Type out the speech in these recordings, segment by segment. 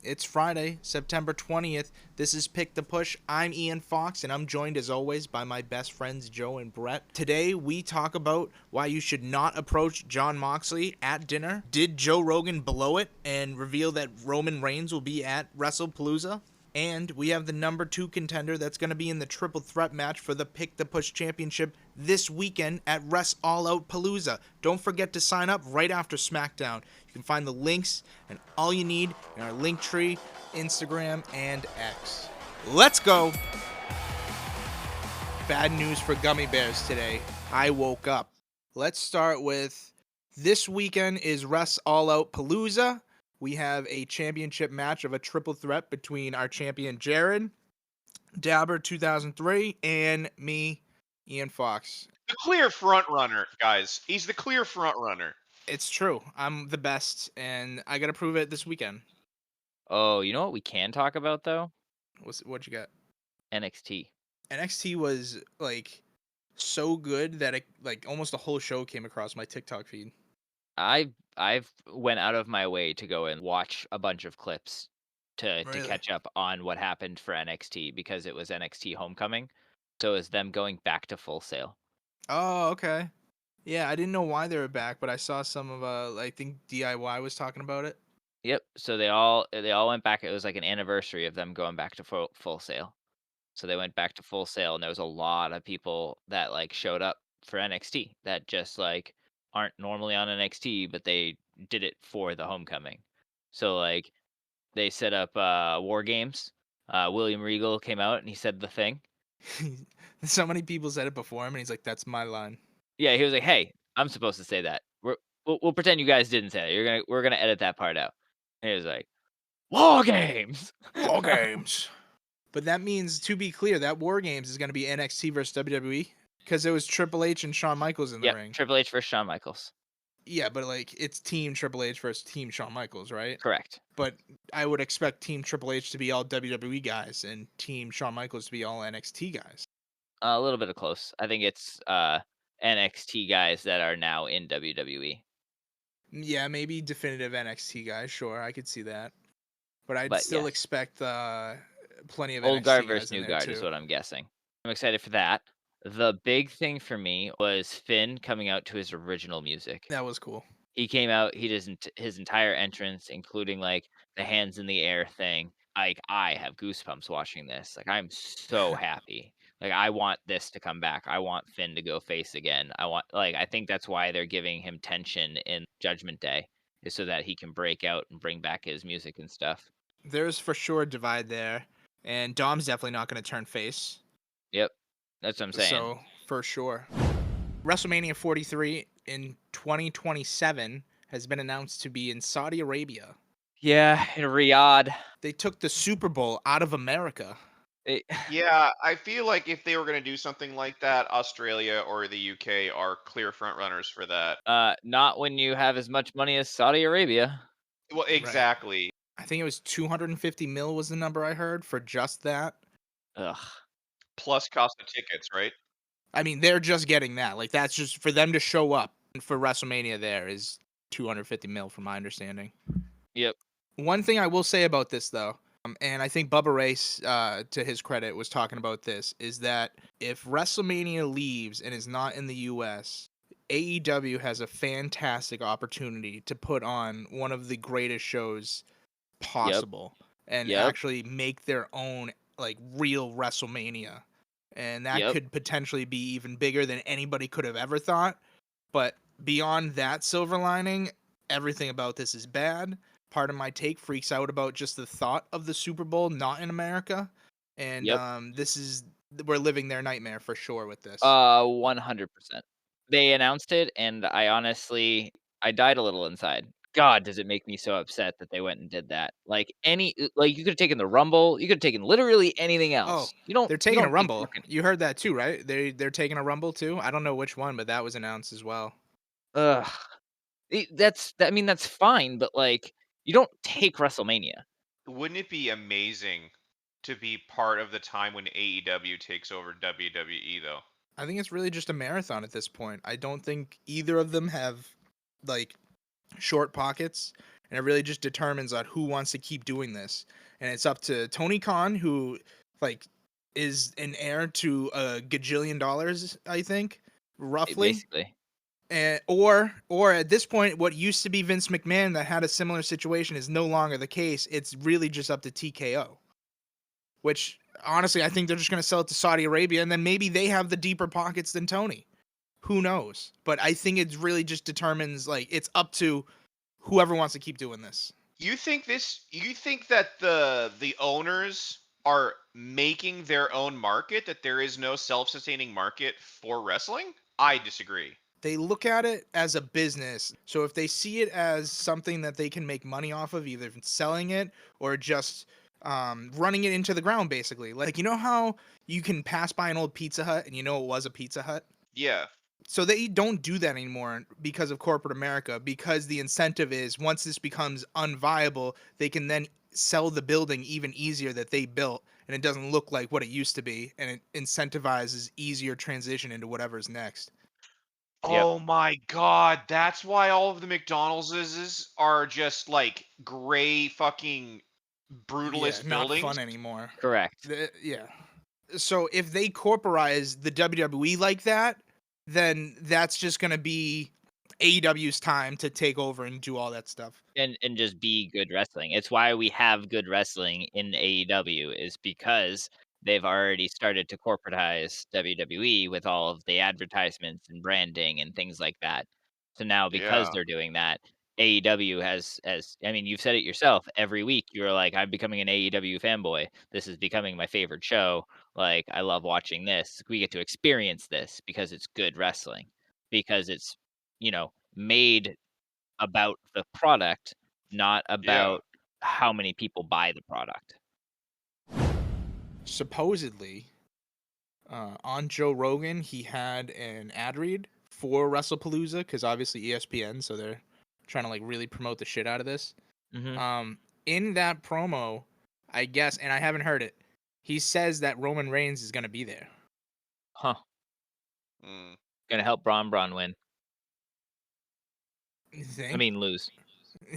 It's Friday, September 20th. This is Pick the Push. I'm Ian Fox, and I'm joined as always by my best friends Joe and Brett. Today, we talk about why you should not approach Jon Moxley at dinner. Did Joe Rogan blow it and reveal that Roman Reigns will be at Wrestlepalooza? And we have the number 2 contender that's going to be in the triple threat match for the Pick the Push Championship this weekend at Wrest-All Out-Palooza. Don't forget to sign up right after SmackDown. You can find the links and all you need in our Linktree, Instagram, and X. Let's go! Bad news for gummy bears today. I woke up. Let's start with this weekend is Wrest-All Out-Palooza. We have a championship match of a triple threat between our champion Jared, Dabber 2003, and me, Ian Fox. The clear front runner, guys. He's the clear front runner. It's true. I'm the best, and I gotta prove it this weekend. Oh, you know what we can talk about though? What you got? NXT. NXT was like so good that almost a whole show came across my TikTok feed. I've went out of my way to go and watch a bunch of clips to Really? catch up on what happened for NXT because it was NXT Homecoming. So it was them going back to Full Sail. Oh, okay. Yeah, I didn't know why they were back, but I saw some of I think DIY was talking about it. Yep. So they all went back. It was like an anniversary of them going back to Full Sail. So they went back to Full Sail, and there was a lot of people that like showed up for NXT that just like aren't normally on NXT, but they did it for the Homecoming. So like they set up War Games. William Regal came out and he said the thing. So many people said it before him, and he's like, "That's my line." Yeah, he was like, "Hey, I'm supposed to say that. We'll pretend you guys didn't say it. We're gonna edit that part out." And he was like, "War Games." War Games. But that means, to be clear, that War Games is going to be NXT versus WWE because it was Triple H and Shawn Michaels in the Yep, ring. Triple H versus Shawn Michaels. Yeah, but like it's Team Triple H versus Team Shawn Michaels, right? Correct. But I would expect Team Triple H to be all WWE guys and Team Shawn Michaels to be all NXT guys. A little bit of close. I think it's NXT guys that are now in WWE. Yeah, maybe definitive NXT guys. Sure, I could see that. But I'd But still yes, expect plenty of old guard NXT versus guys in new there guard is too. what I'm guessing. I'm excited for that. The big thing for me was Finn coming out to his original music. That was cool. He came out, he did his entire entrance, including like the hands in the air thing. Like I have goosebumps watching this. Like I'm so happy. Like I want this to come back. I want Finn to go face again. I think that's why they're giving him tension in Judgment Day, is so that he can break out and bring back his music and stuff. There's for sure a divide there, and Dom's definitely not going to turn face. Yep. That's what I'm saying. So for sure. WrestleMania 43 in 2027 has been announced to be in Saudi Arabia. Yeah, in Riyadh. They took the Super Bowl out of America. Yeah, I feel like if they were going to do something like that, Australia or the UK are clear front runners for that. Not when you have as much money as Saudi Arabia. Well, exactly. I think it was 250 mil was the number I heard for just that. Ugh. Plus cost of tickets, right? I mean, they're just getting that. Like that's just for them to show up for WrestleMania. There is 250 mil, from my understanding. Yep. One thing I will say about this, though, and I think Bubba Race, to his credit, was talking about this, is that if WrestleMania leaves and is not in the U.S., AEW has a fantastic opportunity to put on one of the greatest shows possible and Yep. actually make their own like real WrestleMania. And that Yep. could potentially be even bigger than anybody could have ever thought. But beyond that silver lining, everything about this is bad. Part of my take freaks out about just the thought of the Super Bowl not in America. And Yep. we're living their nightmare for sure with this. 100%. They announced it, and I died a little inside. God, does it make me so upset that they went and did that. Like you could have taken the Rumble, you could have taken literally anything Oh, else. You they're don't taking a take Rumble. fucking You heard that too, right? They're taking a Rumble too. I don't know which one, but that was announced as well. ugh. I mean, that's fine, but like you don't take WrestleMania. Wouldn't it be amazing to be part of the time when AEW takes over WWE, though? I think it's really just a marathon at this point. I don't think either of them have like short pockets, and it really just determines on who wants to keep doing this. And it's up to Tony Khan, who like is an heir to a gajillion dollars, I think, roughly. Basically. Or at this point, what used to be Vince McMahon that had a similar situation is no longer the case. It's really just up to TKO, which honestly I think they're just going to sell it to Saudi Arabia, and then maybe they have the deeper pockets than Tony. Who knows? But I think it really just determines, like, it's up to whoever wants to keep doing this. You think that the owners are making their own market, that there is no self-sustaining market for wrestling? I disagree. They look at it as a business. So if they see it as something that they can make money off of, either selling it or just running it into the ground, basically. Like, you know how you can pass by an old Pizza Hut and you know it was a Pizza Hut? Yeah. So they don't do that anymore because of corporate America, because the incentive is once this becomes unviable, they can then sell the building even easier that they built, and it doesn't look like what it used to be, and it incentivizes easier transition into whatever's next. Yep. Oh my God, that's why all of the McDonald's are just like gray fucking brutalist Not buildings. fun anymore. Correct. Yeah. So if they corporatize the WWE like that, then that's just going to be AEW's time to take over and do all that stuff. And just be good wrestling. It's why we have good wrestling in AEW, is because they've already started to corporatize WWE with all of the advertisements and branding and things like that. So now, because Yeah. they're doing that, AEW I mean, you've said it yourself. Every week you're like, I'm becoming an AEW fanboy. This is becoming my favorite show. Like, I love watching this. We get to experience this because it's good wrestling. Because it's, made about the product, not Yeah. about how many people buy the product. Supposedly, on Joe Rogan, he had an ad read for Wrestlepalooza, because obviously ESPN, so they're trying to like really promote the shit out of this. Mhm. In that promo, I guess, and I haven't heard it, he says that Roman Reigns is going to be there. Huh. Mm. Gonna help Braun win. You I think? mean, lose.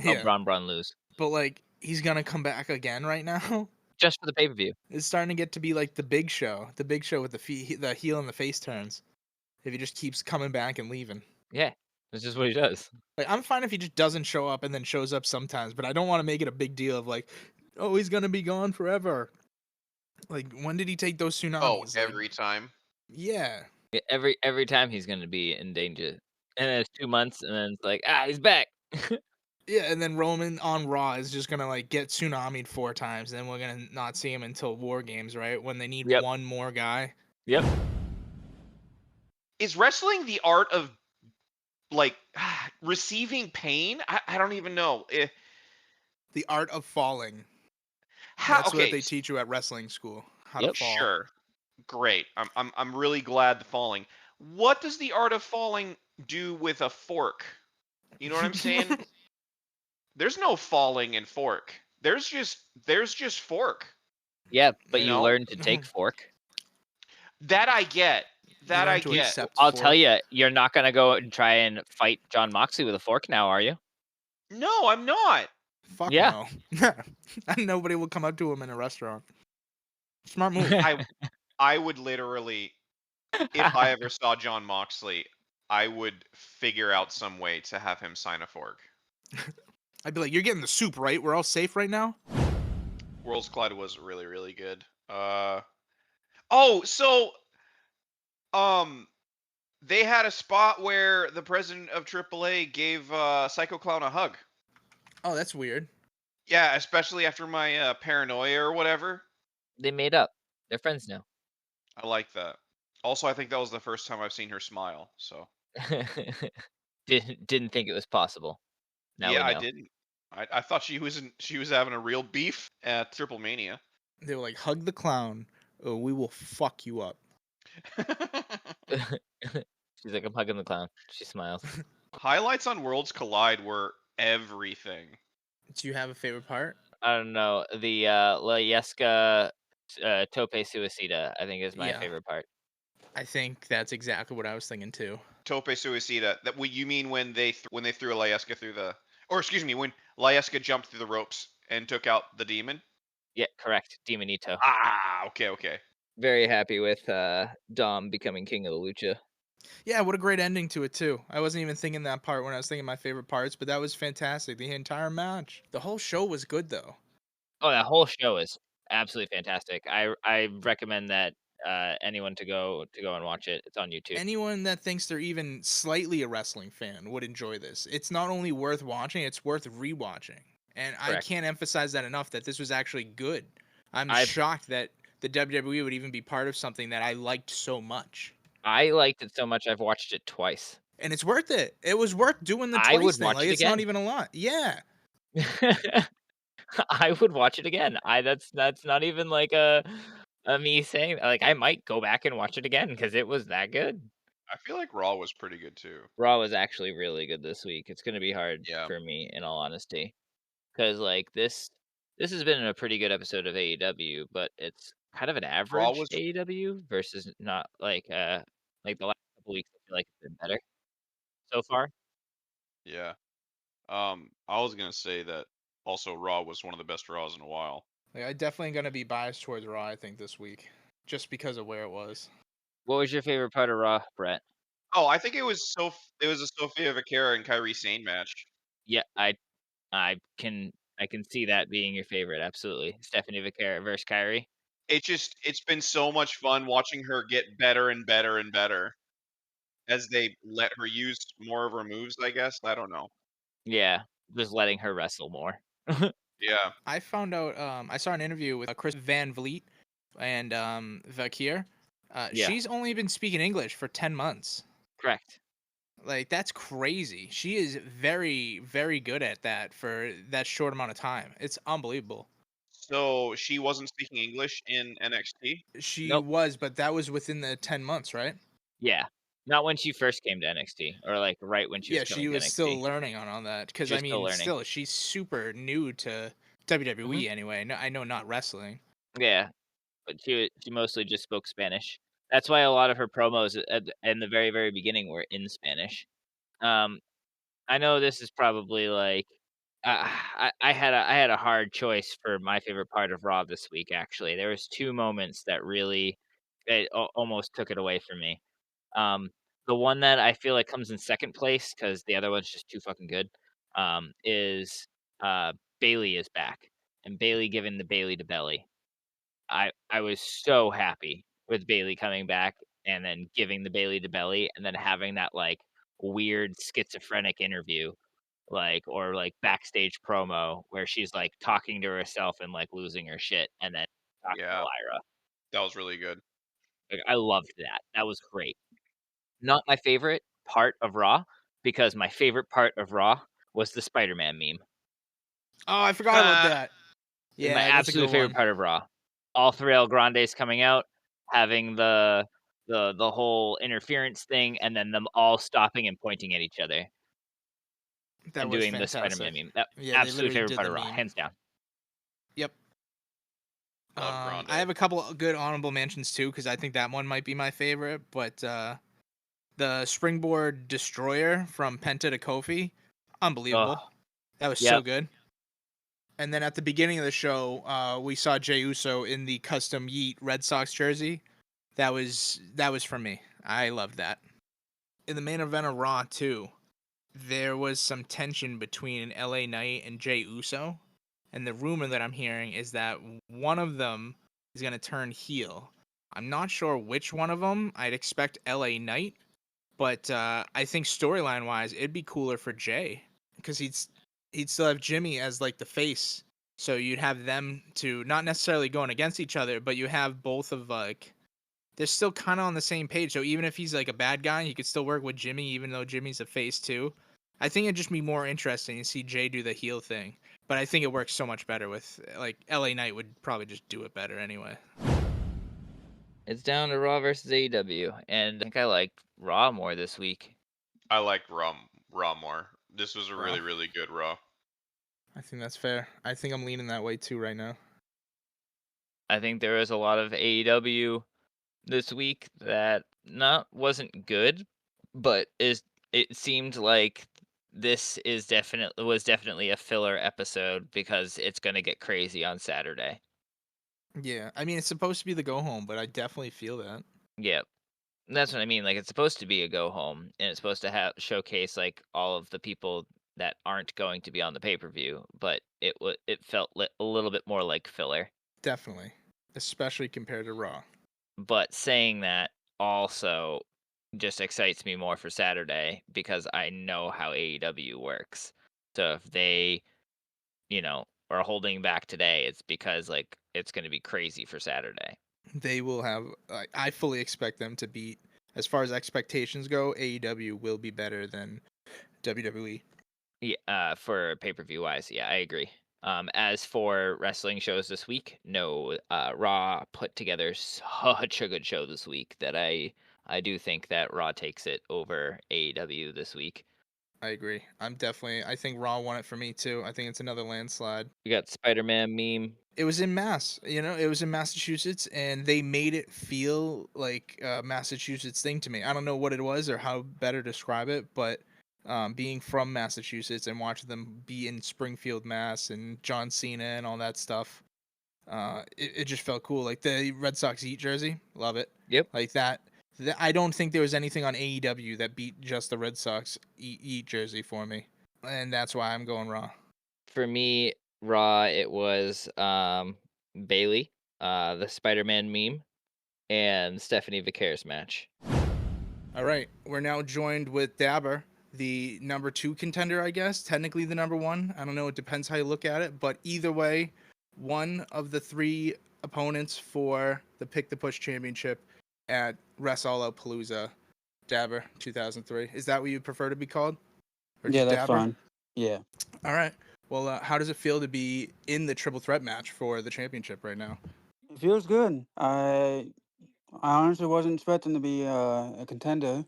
Help Yeah, Braun lose. but like he's going to come back again right now. Just for the pay-per-view. It's starting to get to be like the Big Show, with the heel and the face turns. If he just keeps coming back and leaving. Yeah. That's just what he does. Like, I'm fine if he just doesn't show up and then shows up sometimes, but I don't want to make it a big deal of like, oh, he's gonna be gone forever. Like, when did he take those Oh, tsunamis? Like, every time. yeah, Yeah, every time he's gonna be in danger. And then it's 2 months, and then it's like, he's back. yeah, and then Roman on Raw is just gonna like get tsunamied 4 times, and then we're gonna not see him until War Games, right? When they need Yep. one more guy. Yep. Is wrestling the art of like receiving pain? I don't even know. The art of falling. How? That's what Okay, they teach you at wrestling school. How to Yep. fall. sure. Great. I'm really glad the falling. What does the art of falling do with a fork? You know what I'm saying? There's no falling in fork. There's just fork. Yeah, but You you know? learn to take fork. That I get. You That learn I to get. accept I'll tell fork. you, you're not gonna go and try and fight Jon Moxley with a fork now, are you? No, I'm not. Fuck Yeah. no. And nobody will come up to him in a restaurant. Smart move. I would literally, if I ever saw Jon Moxley, I would figure out some way to have him sign a fork. I'd be like, you're getting the soup, right? We're all safe right now? Worlds Collide was really, really good. Oh, so they had a spot where the president of AAA gave Psycho Clown a hug. Oh, that's weird. Yeah, especially after my paranoia or whatever. They made up. They're friends now. I like that. Also, I think that was the first time I've seen her smile. So Didn't think it was possible. Now yeah, we I know. didn't. I thought she was having a real beef at Triple Mania. They were like, hug the clown, or we will fuck you up. She's like, I'm hugging the clown. She smiles. Highlights on Worlds Collide were everything. Do you have a favorite part? I don't know. The La Yesca Tope Suicida, I think, is my Yeah. favorite part. I think that's exactly what I was thinking too. Tope Suicida. That what you mean when they threw Alaska through the, Or excuse me, when Lyeska jumped through the ropes and took out the demon. Yeah, correct. Demonito. Ah, okay. Very happy with Dom becoming king of the lucha. Yeah, what a great ending to it too. I wasn't even thinking that part when I was thinking my favorite parts, but that was fantastic. The entire match. The whole show was good though. Oh, that whole show is absolutely fantastic. I recommend that anyone to go and watch it. It's on YouTube. Anyone that thinks they're even slightly a wrestling fan would enjoy this. It's not only worth watching, it's worth rewatching. And I Correct. can't emphasize that enough that this was actually good. I'm I've shocked that the WWE would even be part of something that I liked so much. I liked it so much I've watched it twice. And it's worth it. It was worth doing the I twice would thing. watch Like it it's not again. even a lot. Yeah. I would watch it again. That's not even like a me saying like I might go back and watch it again because it was that good. I feel like Raw was pretty good too. Raw was actually really good this week. It's gonna be hard Yeah. for me in all honesty. Because like this has been a pretty good episode of AEW, but it's kind of an Raw average was AEW versus not like the last couple weeks I feel like it's been better so far. yeah. I was gonna say that also Raw was one of the best Raws in a while. Like I definitely gonna be biased towards Raw, I think, this week. Just because of where it was. What was your favorite part of Raw, Brett? Oh, I think it was a Sofia Vergara and Kyrie Sane match. Yeah, I I can see that being your favorite, absolutely. Stephanie Vaquera versus Kyrie. It's been so much fun watching her get better and better and better as they let her use more of her moves, I guess. I don't know. Yeah, just letting her wrestle more. Yeah. I found out I saw an interview with Chris Van Vliet and Vakir. Yeah, She's only been speaking English for 10 months. correct. Like that's crazy. She is very, very good at that for that short amount of time. It's unbelievable. So she wasn't speaking English in NXT? She Nope. was, but that was within the 10 months, right? Yeah. Not when she first came to NXT or like right when she was Yeah, she coming to was still NXT. learning on that because She I was still mean, learning. still she's super new to Mhm. WWE anyway. No, I know not wrestling. Yeah, but she mostly just spoke Spanish. That's why a lot of her promos in the very, very beginning were in Spanish. Um, I know this is probably like I had a hard choice for my favorite part of Raw this week. Actually, there was two moments that really almost took it away from me. Um, the one that I feel like comes in second place because the other one's just too fucking good. Is Bailey is back and Bailey giving the Bailey to Belly. I was so happy with Bailey coming back and then giving the Bailey to Belly and then having that, like, weird schizophrenic interview, like or, like, backstage promo where she's, like, talking to herself and, like, losing her shit and then talking to Yeah, Lyra. that was really good. Like, I loved that. That was great. Not my favorite part of Raw, because my favorite part of Raw was the Spider-Man meme. Oh, I forgot about that. My Yeah, that's a absolute good favorite one. part of Raw. All 3 El Grandes coming out, having the whole interference thing, and then them all stopping and pointing at each other That and was doing the Spider-Man fantastic. meme. That Yeah, they absolute literally favorite did part the of Raw, meme. hands down. Yep. El I Grande. have a couple of good honorable mentions too because I think that one might be my favorite. But the Springboard Destroyer from Penta to Kofi, Oh, unbelievable. That was so yep. good. And then at the beginning of the show, we saw Jey Uso in the custom Yeet Red Sox jersey. That was for me. I loved that. In the main event of Raw too, there was some tension between LA Knight and Jey Uso. And the rumor that I'm hearing is that one of them is going to turn heel. I'm not sure which one of them. I'd expect LA Knight, but I think storyline wise, it'd be cooler for Jay because he'd still have Jimmy as like the face. So you'd have them to not necessarily going against each other, but you have both of like they're still kind of on the same page. So even if he's like a bad guy, he could still work with Jimmy, even though Jimmy's a face too. I think it'd just be more interesting to see Jay do the heel thing. But I think it works so much better with like LA Knight would probably just do it better anyway. It's down to Raw versus AEW, and I think I liked Raw more this week. I liked Raw more. This was a Raw. really, really good Raw. I think that's fair. I think I'm leaning that way too right now. I think there was a lot of AEW this week that not wasn't good, but it seemed like this was definitely a filler episode because it's gonna get crazy on Saturday. Yeah, I mean it's supposed to be the go home, but I definitely feel that. Yep. That's what I mean. Like, it's supposed to be a go home, and it's supposed to have showcase like all of the people that aren't going to be on the pay per view. But it felt a little bit more like filler. Definitely, especially compared to Raw. But saying that also just excites me more for Saturday because I know how AEW works. So if they, are holding back today, it's because like it's going to be crazy for Saturday. They will have. I fully expect them to beat. As far as expectations go, AEW will be better than WWE. Yeah, for pay-per-view wise, yeah, I agree. As for wrestling shows this week, no, Raw put together such a good show this week that I do think that Raw takes it over AEW this week. I agree. I think Raw won it for me too. I think it's another landslide. We got Spider-Man meme. It was in Mass, it was in Massachusetts, and they made it feel like a Massachusetts thing to me. I don't know what it was or how better to describe it, but being from Massachusetts and watching them be in Springfield, Mass, and John Cena and all that stuff, it just felt cool. Like the Red Sox Heat jersey, love it. Yep. Like that. I don't think there was anything on AEW that beat just the Red Sox Heat jersey for me, and that's why I'm going Raw. For me, Raw, it was Bailey, the Spider-Man meme, and Stephanie Vicaris match. All right, we're now joined with Dabber, the number 2 contender, I guess. Technically the number 1. I don't know. It depends how you look at it. But either way, one of the 3 opponents for the Pick the Push Championship at Wrest-All Out-Palooza, Dabber 2003. Is that what you prefer to be called? Or Yeah, just that's Dabber? fine. Yeah. All right. Well, how does it feel to be in the triple threat match for the championship right now? It feels good. I honestly wasn't expecting to be a contender.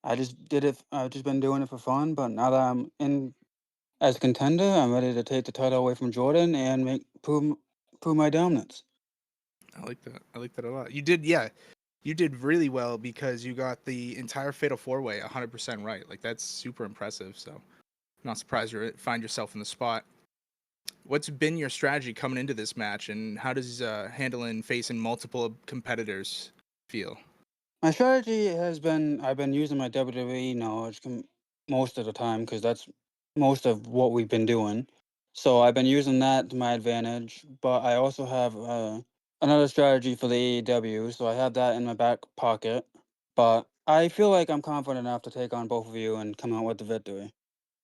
I just did it. I've just been doing it for fun. But now that I'm in as a contender, I'm ready to take the title away from Jordan and prove my dominance. I like that. I like that a lot. You did, yeah. You did really well because you got the entire Fatal 4-Way 100% right. Like, that's super impressive. So, I'm not surprised you find yourself in the spot. What's been your strategy coming into this match, and how does handling facing multiple competitors feel? My strategy has been I've been using my WWE knowledge most of the time because that's most of what we've been doing. So I've been using that to my advantage. But I also have another strategy for the AEW, so I have that in my back pocket. But I feel like I'm confident enough to take on both of you and come out with the victory.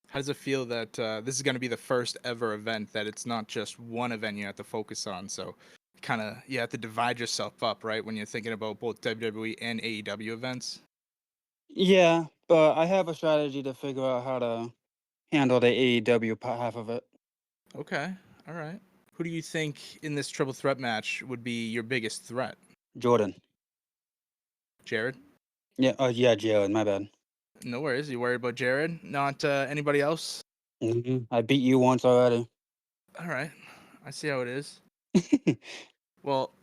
How does it feel that this is going to be the first ever event that it's not just one event you have to focus on? So, kind of, you have to divide yourself up, right, when you're thinking about both WWE and AEW events? Yeah, but I have a strategy to figure out how to handle the AEW half of it. Okay, all right. Who do you think in this triple threat match would be your biggest threat? Jordan. Jared? Yeah, Jared, my bad. No worries. You worried about Jared? Not anybody else? I beat you once already. All right. I see how it is. Well,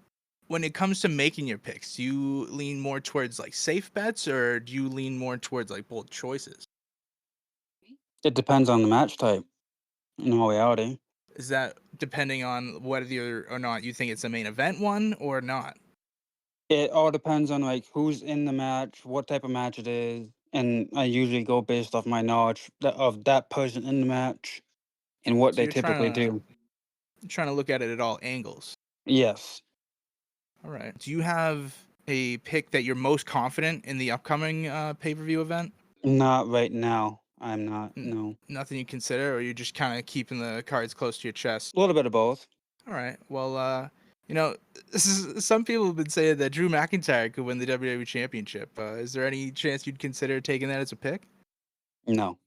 when it comes to making your picks, do you lean more towards like safe bets or do you lean more towards like bold choices? It depends on the match type, in all reality. Is that depending on whether or not you think it's a main event one or not? It all depends on like who's in the match, what type of match it is, and I usually go based off my knowledge of that person in the match and what So they typically do. you're trying to look at it at all angles. Yes. All right. Do you have a pick that you're most confident in the upcoming pay-per-view event? Not right now. I'm not. No. Nothing you consider, or you're just kind of keeping the cards close to your chest? A little bit of both. All right. Well, some people have been saying that Drew McIntyre could win the WWE Championship. Is there any chance you'd consider taking that as a pick? No.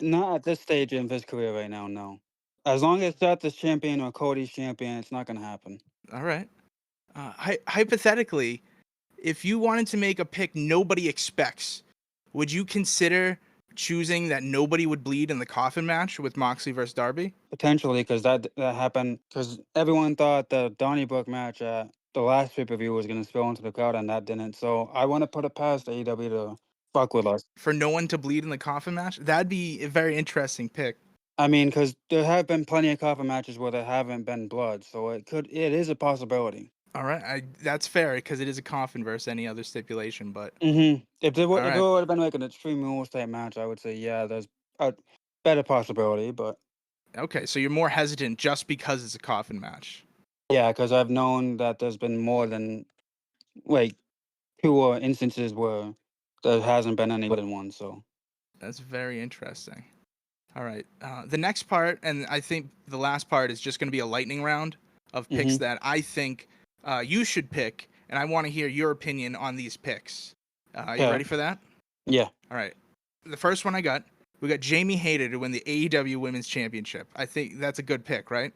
Not at this stage of his career right now, no. As long as Seth is champion or Cody's champion, it's not going to happen. All right. Hypothetically, if you wanted to make a pick nobody expects, would you consider choosing that nobody would bleed in the coffin match with Moxley versus Darby? Potentially, because that happened, because everyone thought the Donnybrook match at the last pay-per-view was going to spill into the crowd, and that didn't. So I want to put it past AEW to fuck with us. For no one to bleed in the coffin match? That'd be a very interesting pick. I mean, because there have been plenty of coffin matches where there haven't been blood, so it is a possibility. All right, that's fair because it is a coffin versus any other stipulation. But If it would right. have been like an Extreme Rules type match, I would say yeah, there's a better possibility. But okay, so you're more hesitant just because it's a coffin match. yeah, because I've known that there's been more than like 2 instances where there hasn't been any blood in one. So That's very interesting. All right, the next part, and I think the last part, is just going to be a lightning round of picks that I think you should pick, and I want to hear your opinion on these picks. You ready for that? Yeah. All right. The first one we got Jamie Hayter to win the AEW Women's Championship. I think that's a good pick, right?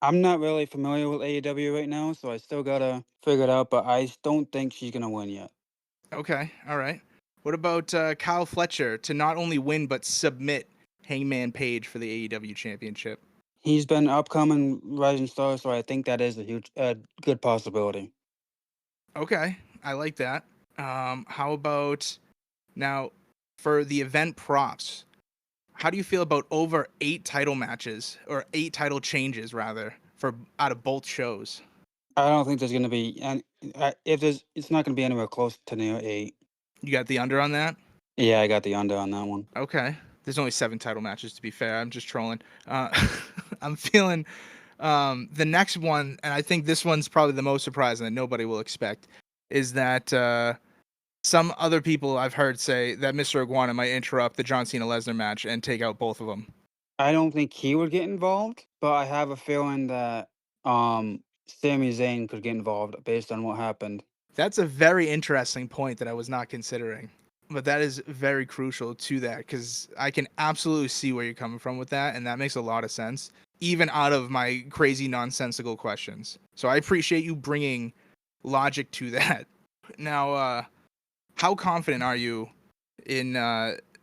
I'm not really familiar with AEW right now, so I still gotta figure it out, but I don't think she's gonna win yet. Okay, all right. What about Kyle Fletcher to not only win but submit Hangman Page for the AEW Championship? He's been upcoming rising star, so I think that is a good possibility. Okay, I like that. How about now for the event props? How do you feel about over 8 title matches, or 8 title changes rather, for out of both shows? I don't think there's gonna be, and it's not gonna be anywhere close to near 8. You got the under on that? Yeah, I got the under on that one. Okay. There's only 7 title matches, to be fair. I'm just trolling. I'm feeling the next one, and I think this one's probably the most surprising that nobody will expect, is that some other people I've heard say that Mr. Iguana might interrupt the John Cena-Lesnar match and take out both of them. I don't think he would get involved, but I have a feeling that Sami Zayn could get involved based on what happened. That's a very interesting point that I was not considering. But that is very crucial to that, because I can absolutely see where you're coming from with that, and that makes a lot of sense, even out of my crazy nonsensical questions. So I appreciate you bringing logic to that. Now, how confident are you in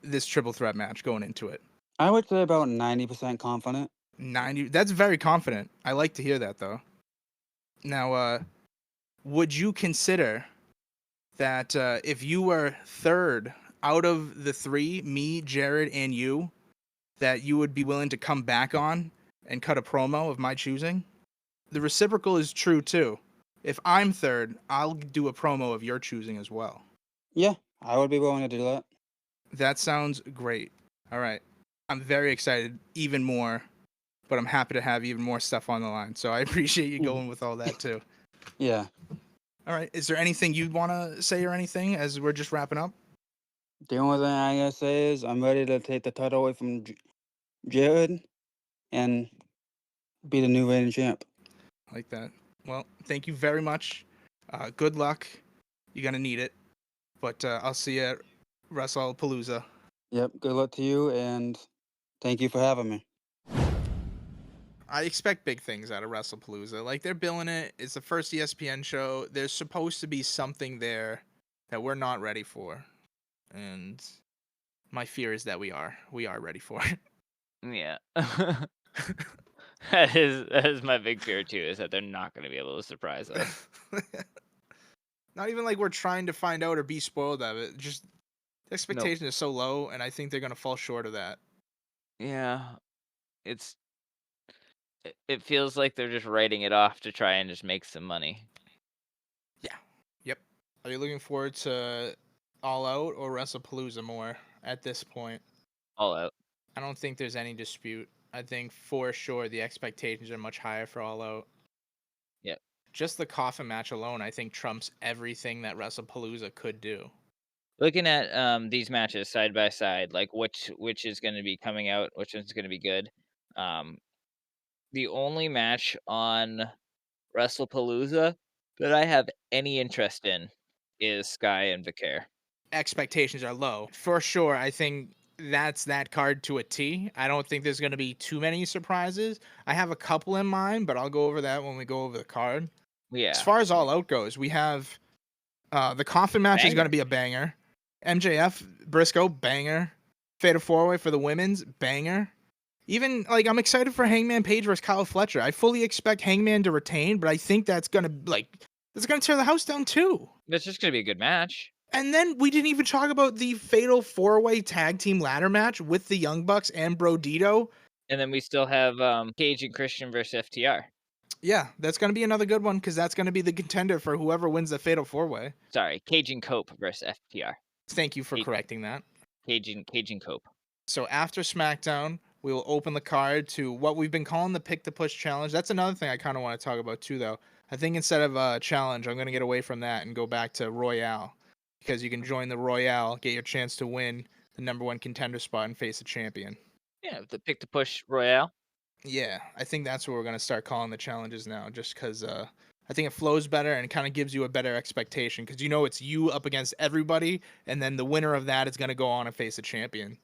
this triple threat match going into it? I would say about 90% confident. 90. That's very confident. I like to hear that, though. Now, would you consider that if you were third out of the 3, me, Jared, and you, that you would be willing to come back on and cut a promo of my choosing? The reciprocal is true, too. If I'm third, I'll do a promo of your choosing as well. Yeah, I would be willing to do that. That sounds great. All right. I'm very excited, even more, but I'm happy to have even more stuff on the line. So I appreciate you going with all that, too. Yeah. All right. Is there anything you'd want to say or anything as we're just wrapping up? The only thing I gotta say is I'm ready to take the title away from Jared and be the new reigning champ. Like that. Well, thank you very much. Good luck. You're going to need it. But I'll see you at Wrest-All Out-Palooza. Yep, good luck to you, and thank you for having me. I expect big things out of Wrestlepalooza. Like, they're billing it. It's the first ESPN show. There's supposed to be something there that we're not ready for. And my fear is that we are. We are ready for it. Yeah. That is my big fear too, is that they're not going to be able to surprise us. Not even like we're trying to find out or be spoiled of it. Just the expectation is so low, and I think they're going to fall short of that. Yeah. It feels like they're just writing it off to try and just make some money. Yeah. Yep. Are you looking forward to All Out or Wrestlepalooza more at this point? All Out. I don't think there's any dispute. I think for sure the expectations are much higher for All Out. Yep. Just the coffin match alone, I think, trumps everything that Wrestlepalooza could do. Looking at these matches side by side, like which is going to be coming out, which one's going to be good. The only match on Wrestlepalooza that I have any interest in is Sky and Vicaire. Expectations are low. For sure, I think that's that card to a T. I don't think there's going to be too many surprises. I have a couple in mind, but I'll go over that when we go over the card. Yeah. As far as All Out goes, we have the coffin match is going to be a banger. MJF, Briscoe, banger. Fatal 4-Way for the women's, banger. Even, like, I'm excited for Hangman Page versus Kyle Fletcher. I fully expect Hangman to retain, but I think that's going to, tear the house down, too. That's just going to be a good match. And then we didn't even talk about the fatal 4-way tag team ladder match with the Young Bucks and Brodito. And then we still have Cage and Christian versus FTR. Yeah, that's going to be another good one because that's going to be the contender for whoever wins the fatal 4-way. Sorry, Cage and Cope versus FTR. Thank you for correcting that. Cage and Cope. So after SmackDown, we will open the card to what we've been calling the Pick the Push Challenge. That's another thing I kind of want to talk about too, though. I think instead of a challenge, I'm going to get away from that and go back to Royale, because you can join the Royale, get your chance to win the #1 contender spot and face a champion. Yeah, the Pick the Push Royale. Yeah, I think that's what we're going to start calling the challenges now, just because I think it flows better and kind of gives you a better expectation, because you know it's you up against everybody, and then the winner of that is going to go on and face a champion.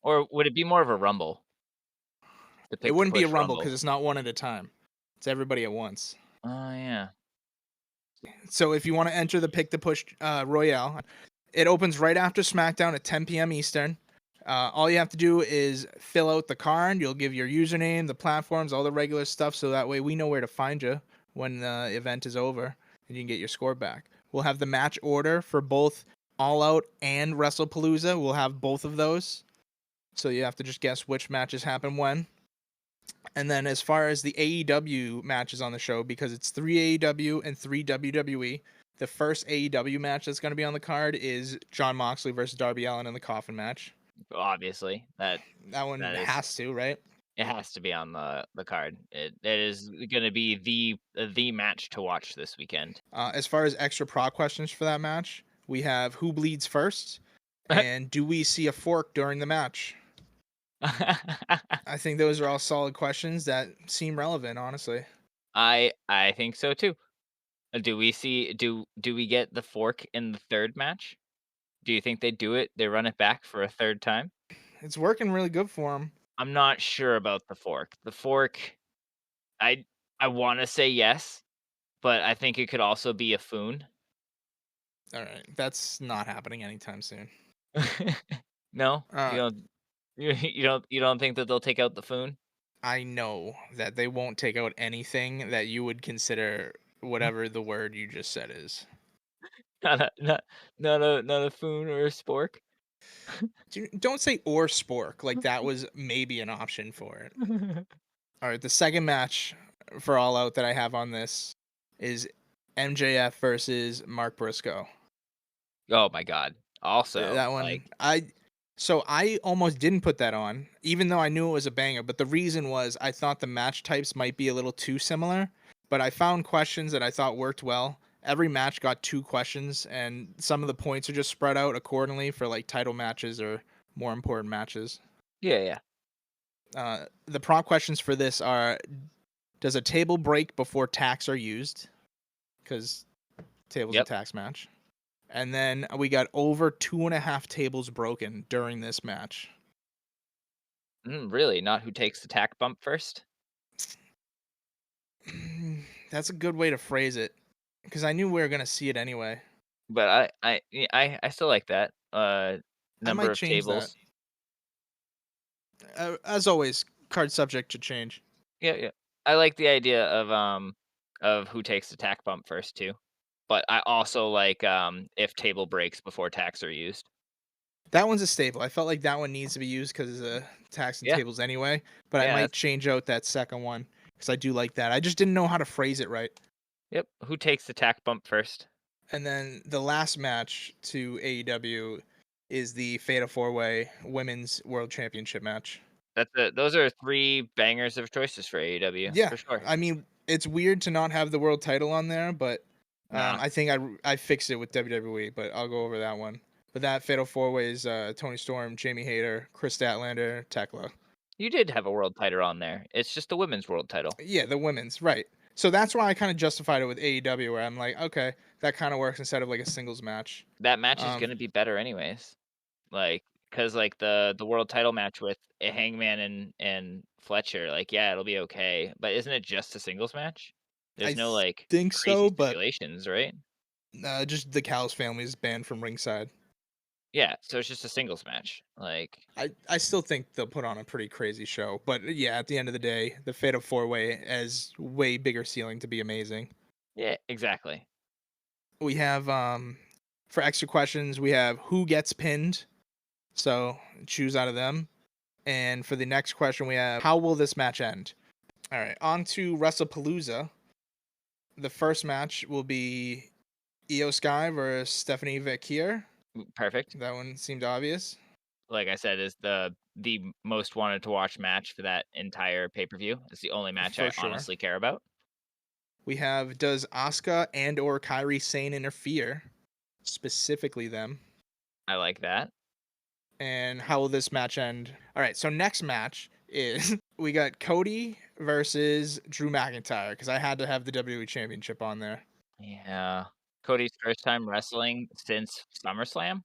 Or would it be more of a rumble? It wouldn't be a rumble because it's not one at a time. It's everybody at once. Oh, yeah. So if you want to enter the Pick the Push Royale, it opens right after SmackDown at 10 p.m. Eastern. All you have to do is fill out the card. You'll give your username, the platforms, all the regular stuff, so that way we know where to find you when the event is over and you can get your score back. We'll have the match order for both All Out and Wrestlepalooza. We'll have both of those. So you have to just guess which matches happen when. And then as far as the AEW matches on the show, because it's 3 AEW and 3 WWE, the first AEW match that's going to be on the card is Jon Moxley versus Darby Allin in the coffin match. Obviously, that one has to, right? It has to be on the card. It is going to be the match to watch this weekend. As far as extra pro questions for that match, we have who bleeds first, and do we see a fork during the match? I think those are all solid questions that seem relevant, honestly. I think so too. Do we get the fork in the third match? Do you think they do it? They run it back for a third time? It's working really good for them. I'm not sure about the fork. The fork, I want to say yes, but I think it could also be a foon. All right, that's not happening anytime soon. No, you don't think that they'll take out the foon? I know that they won't take out anything that you would consider whatever the word you just said is. Not a foon or a spork. Don't say or spork, like that was maybe an option for it. All right, the second match for All Out that I have on this is MJF versus Mark Briscoe. Oh my god. Also, that one, I almost didn't put that on, even though I knew it was a banger. But the reason was I thought the match types might be a little too similar. But I found questions that I thought worked well. Every match got 2 questions, and some of the points are just spread out accordingly for like title matches or more important matches. Yeah. The prompt questions for this are: does a table break before tacks are used? Because table's a tax match. And then we got over 2.5 tables broken during this match. Really? Not who takes the tack bump first? That's a good way to phrase it, because I knew we were gonna see it anyway. But I still like that. Number of tables. As always, card subject to change. Yeah. I like the idea of who takes the tack bump first too. But I also like if table breaks before tacks are used. That one's a staple. I felt like that one needs to be used because of tacks and tables anyway. But I might change out that second one because I do like that. I just didn't know how to phrase it right. Yep. Who takes the tack bump first? And then the last match to AEW is the Fatal 4-Way Women's World Championship match. Those are 3 bangers of choices for AEW. Yeah, for sure. I mean, it's weird to not have the world title on there, but I think I fixed it with WWE, but I'll go over that one. But that Fatal 4-Way is Tony Storm, Jamie Hayter, Chris Statlander, Tekla. You did have a world title on there. It's just the women's world title. Yeah, the women's, right. So that's why I kind of justified it with AEW, where I'm like, okay, that kind of works instead of like a singles match. That match is going to be better anyways. Like, because like the world title match with a Hangman and Fletcher, like, yeah, it'll be okay. But isn't it just a singles match? There's no like think crazy so, stipulations, right? Just the Callis family is banned from ringside. Yeah, so it's just a singles match. Like, I still think they'll put on a pretty crazy show, but yeah, at the end of the day, the Fatal 4-Way has way bigger ceiling to be amazing. Yeah, exactly. We have For extra questions, we have who gets pinned. So choose out of them. And for the next question, we have how will this match end? All right, on to Wrestlepalooza. The first match will be Io Sky versus Stephanie Vecchia. Perfect. That one seemed obvious. Like I said, is the most wanted to watch match for that entire pay-per-view. It's the only match For I sure. honestly care about. We have does Asuka and or Kairi Sane interfere? Specifically them. I like that. And how will this match end? All right, so next match is we got Cody versus Drew McIntyre because I had to have the WWE Championship on there. Yeah. Cody's first time wrestling since SummerSlam.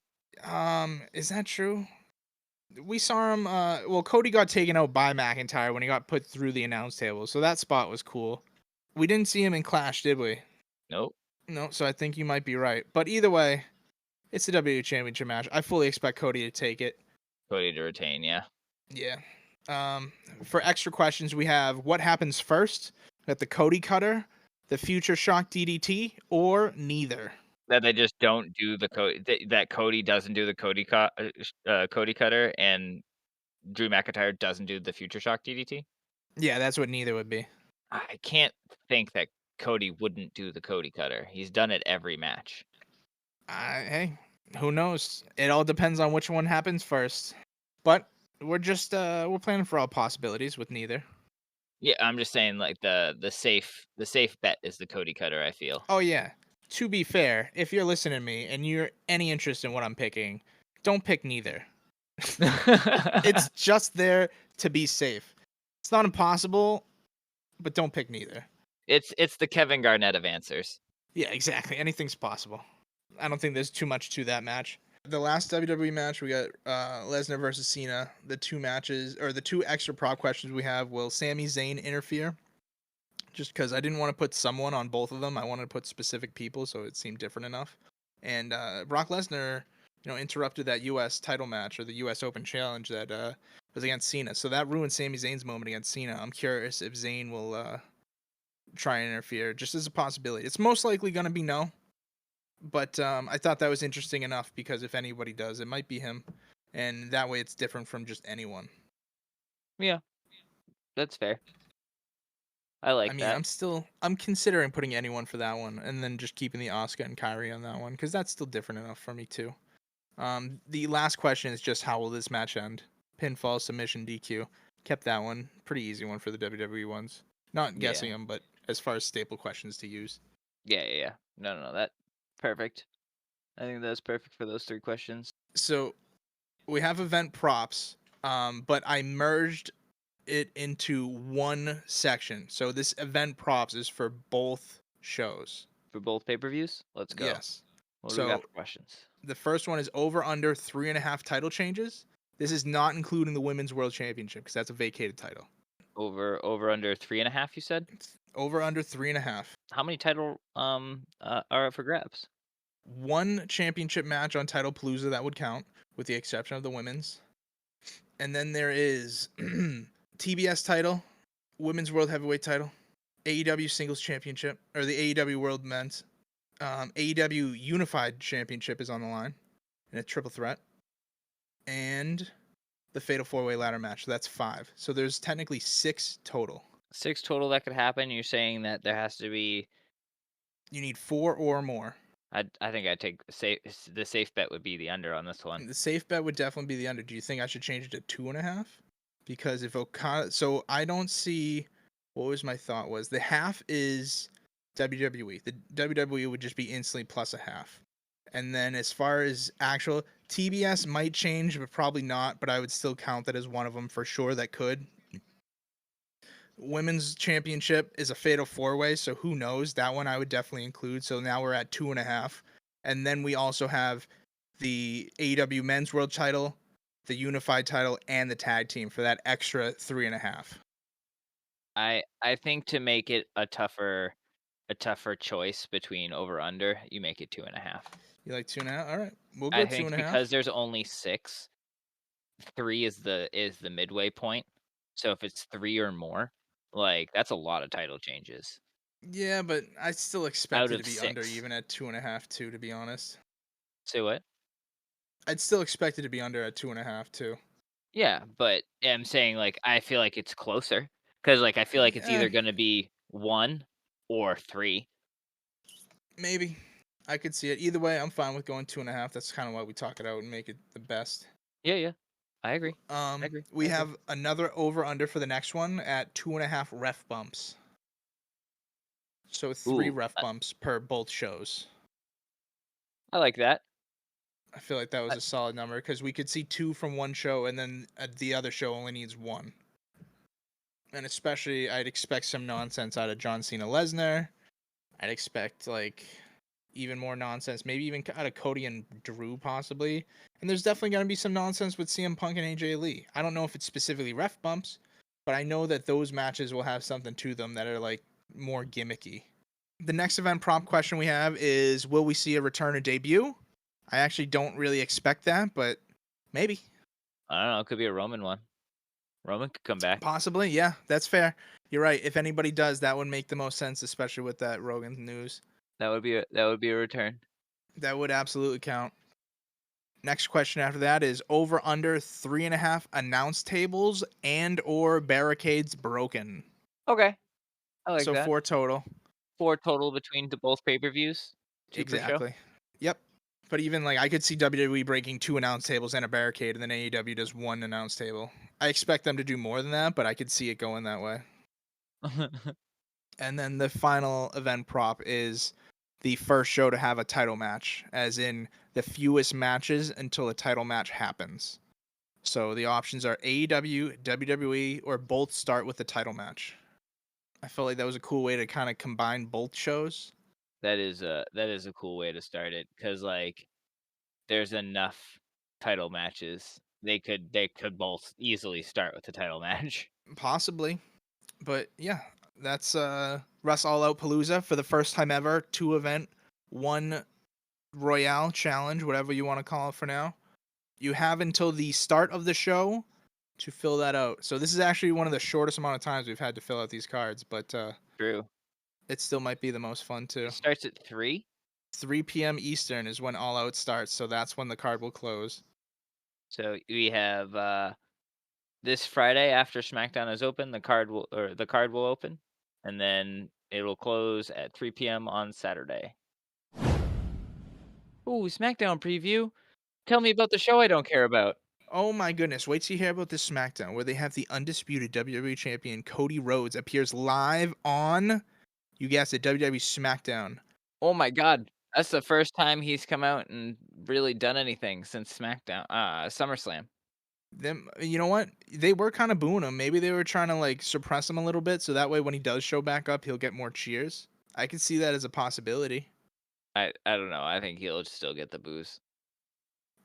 Is that true? We saw him. Well, Cody got taken out by McIntyre when he got put through the announce table, so that spot was cool. We didn't see him in Clash, did we? Nope. No, so I think you might be right. But either way, it's the WWE Championship match. I fully expect Cody to take it. Cody to retain, yeah. Yeah. For extra questions, we have what happens first? We got the Cody Cutter, the Future Shock DDT, or neither. That they just don't do the Cody. That Cody doesn't do the Cody Cutter, and Drew McIntyre doesn't do the Future Shock DDT. Yeah, that's what neither would be. I can't think that Cody wouldn't do the Cody Cutter. He's done it every match. Hey, who knows? It all depends on which one happens first. But we're just we're planning for all possibilities with neither. Yeah, I'm just saying like the safe bet is the Cody Cutter, I feel. Oh yeah. To be fair, if you're listening to me and you're any interest in what I'm picking, don't pick neither. It's just there to be safe. It's not impossible, but don't pick neither. It's the Kevin Garnett of answers. Yeah, exactly. Anything's possible. I don't think there's too much to that match. The last WWE match, we got Lesnar versus Cena. The two matches, or the two extra prop questions we have, will Sami Zayn interfere? Just because I didn't want to put someone on both of them. I wanted to put specific people, so it seemed different enough. And Brock Lesnar, interrupted that U.S. title match, or the U.S. Open Challenge that was against Cena. So that ruined Sami Zayn's moment against Cena. I'm curious if Zayn will try and interfere, just as a possibility. It's most likely going to be no. But I thought that was interesting enough because if anybody does, it might be him. And that way it's different from just anyone. Yeah, that's fair. I like that. I'm considering putting anyone for that one and then just keeping the Asuka and Kairi on that one because that's still different enough for me too. The last question is just how will this match end? Pinfall, submission, DQ. Kept that one. Pretty easy one for the WWE ones. Not guessing them, but as far as staple questions to use. Yeah. No, that perfect. I think that's perfect for those three questions. So we have event props, but I merged it into one section. So this event props is for both shows. For both pay-per-views? Let's go. Yes. What do we got for questions? The first one is over under 3.5 title changes. This is not including the Women's World Championship because that's a vacated title. Over under 3.5, you said? It's over under 3.5. How many title are up for grabs? One championship match on Palooza that would count, with the exception of the women's. And then there is TBS title, Women's World Heavyweight title, AEW Singles Championship, or the AEW World Men's. AEW Unified Championship is on the line in a triple threat. And the Fatal 4-Way Ladder match. So that's 5. So there's technically 6 total. 6 total that could happen. You're saying that there has to be... You need 4 or more. I think I'd take the safe bet would be the under on this one. The safe bet would definitely be the under. Do you think I should change it to 2.5? Because if Okada... So I don't see... What was my thought was? The half is WWE. The WWE would just be instantly plus a half. And then as far as actual... TBS might change, but probably not. But I would still count that as one of them for sure that could. Women's Championship is a fatal 4-way, so who knows? That one I would definitely include. So now we're at 2.5. And then we also have the AEW Men's World Title, the Unified Title, and the Tag Team for that extra 3.5. I think to make it a tougher choice between over under, you make it 2.5. You like 2.5? All right, we'll go 2.5. I think because there's only 6, 3 is the midway point. So if it's 3 or more, like that's a lot of title changes. Yeah, but I still expect it to be under even at 2.5 too, to be honest. Say what? I'd still expect it to be under at 2.5 too. Yeah, but I'm saying, like, I feel like it's closer because, like, I feel like it's Eh, either gonna be 1 or 3. maybe. I could see it. Either way, I'm fine with going 2.5. That's kind of why we talk it out and make it the best. Yeah, yeah. I agree. I agree. We I agree. have another over under for the next one at 2.5 ref bumps. So 3 Ooh, ref bumps per both shows. I like that. I feel like that was I a solid number because we could see 2 from one show and then the other show only needs 1. And especially, I'd expect some nonsense out of John Cena Lesnar. I'd expect like even more nonsense, maybe even out of Cody and Drew possibly. And there's definitely going to be some nonsense with CM Punk and AJ Lee. I don't know if it's specifically ref bumps, but I know that those matches will have something to them that are like more gimmicky. The next event prop question we have is, will we see a return or debut? I actually don't really expect that, but maybe. don't know. It could be a Roman one. Roman could come back. Possibly, yeah, that's fair. You're right. If anybody does, that would make the most sense, especially with that Rogan news. That would be a return. That would absolutely count. Next question after that is over under 3.5 announce tables and or barricades broken. Okay, I like So that. 4 total. 4 total between both pay-per-views. 2 per show. Exactly. Yep. But even like I could see WWE breaking 2 announce tables and a barricade, and then AEW does 1 announce table. I expect them to do more than that, but I could see it going that way. And then the final event prop is the first show to have a title match, as in the fewest matches until a title match happens. So the options are AEW, WWE, or both start with the title match. I felt like that was a cool way to kind of combine both shows. That is a cool way to start it because, like, there's enough title matches. They could both easily start with the title match. Possibly. But yeah, that's Wrest-All Out-Palooza for the first time ever. 2 event, 1 Royale challenge, whatever you want to call it for now. You have until the start of the show to fill that out. So this is actually one of the shortest amount of times we've had to fill out these cards, but True. it still might be the most fun too. It starts at 3. 3 p.m. Eastern is when All Out starts, so that's when the card will close. So we have this Friday after SmackDown is open, the card will open, and then it'll close at 3 p.m. on Saturday. Ooh, SmackDown preview. Tell me about the show I don't care about. Oh my goodness, wait till you hear about this SmackDown where they have the undisputed WWE champion Cody Rhodes appears live on, you guessed it, WWE SmackDown. Oh my god. That's the first time he's come out and really done anything since SmackDown, SummerSlam. Them, you know what? They were kind of booing him. Maybe they were trying to like suppress him a little bit so that way when he does show back up, he'll get more cheers. I could see that as a possibility. I don't know. I think he'll still get the booze.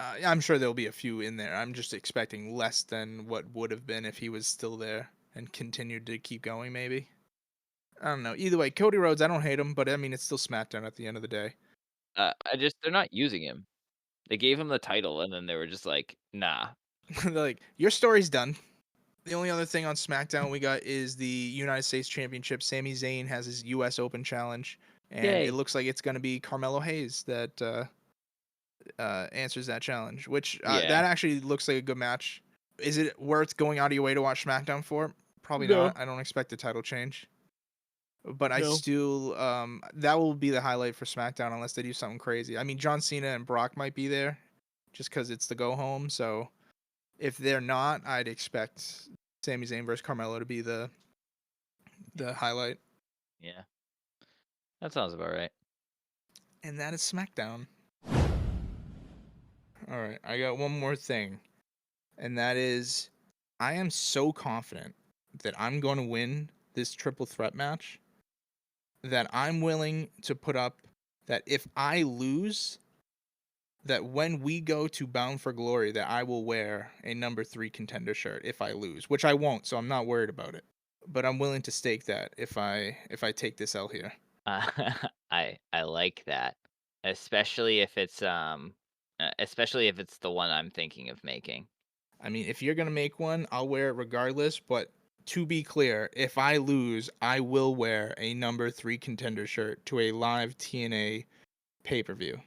I'm sure there'll be a few in there. I'm just expecting less than what would have been if he was still there and continued to keep going, maybe. I don't know. Either way, Cody Rhodes, I don't hate him, but I mean, it's still SmackDown at the end of the day. They're not using him. They gave him the title, and then they were just like, nah. They're like, your story's done. The only other thing on SmackDown we got is the United States Championship. Sami Zayn has his U.S. Open challenge, and Yay. it looks like it's going to be Carmelo Hayes that answers that challenge, which Yeah. that actually looks like a good match. Is it worth going out of your way to watch SmackDown for? Probably No. not. I don't expect a title change. But I No. still, that will be the highlight for SmackDown unless they do something crazy. I mean, John Cena and Brock might be there just because it's the go home. So if they're not, I'd expect Sami Zayn versus Carmelo to be the highlight. Yeah. That sounds about right. And that is SmackDown. All right, I got one more thing. And that is, I am so confident that I'm going to win this triple threat match that I'm willing to put up that if I lose, that when we go to Bound for Glory, that I will wear a number 3 contender shirt if I lose, which I won't, so I'm not worried about it. But I'm willing to stake that if I take this L here. I like that, especially if it's the one I'm thinking of making. I mean, if you're going to make one, I'll wear it regardless, but to be clear, if I lose, I will wear a number 3 contender shirt to a live TNA pay-per-view.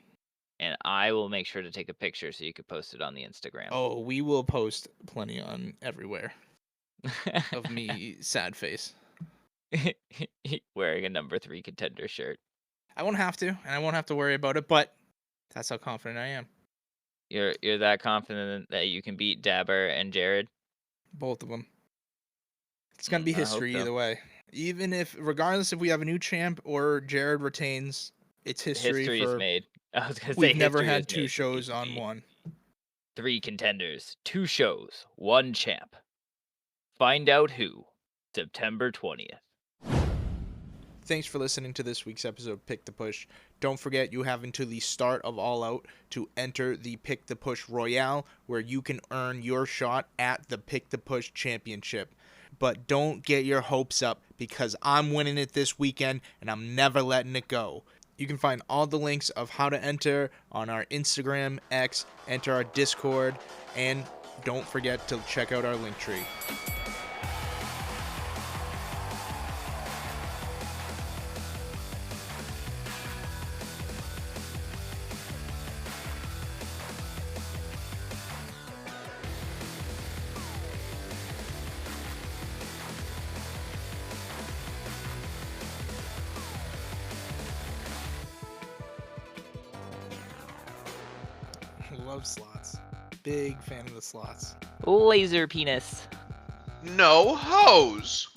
and I will make sure to take a picture so you can post it on the Instagram. Oh, we will post plenty on everywhere of me sad face. Wearing a number 3 contender shirt. I won't have to, and I won't have to worry about it, but that's how confident I am. You're that confident that you can beat Dabber and Jared? Both of them. It's going to be I hope history so. either way. Even if, regardless if we have a new champ or Jared retains, it's history History's for... made. I was gonna say We've never history had is 2 made for shows on PTP. one. 3 contenders, 2 shows, 1 champ. Find out who. September 20th. Thanks for listening to this week's episode of Pick the Push. Don't forget you have until the start of All Out to enter the Pick the Push Royale, where you can earn your shot at the Pick the Push Championship. But don't get your hopes up, because I'm winning it this weekend and I'm never letting it go. You can find all the links of how to enter on our Instagram, X, enter our Discord, and don't forget to check out our Linktree. Love slots. Big fan of the slots. Laser penis. No hose.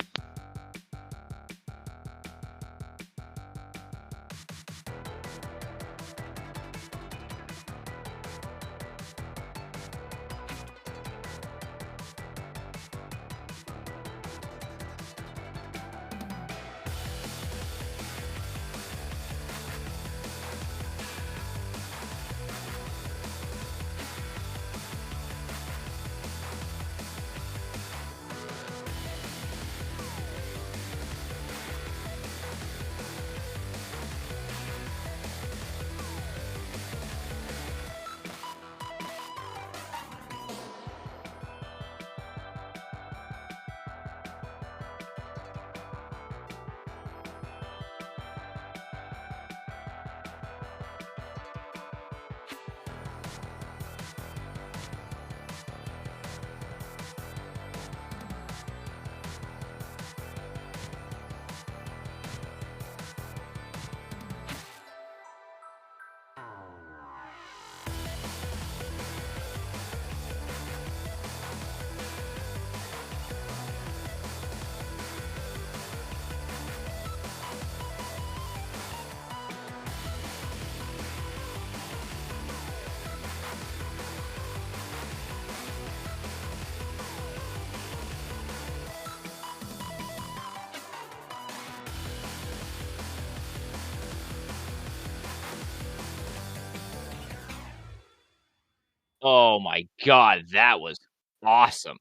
Oh my god, that was awesome.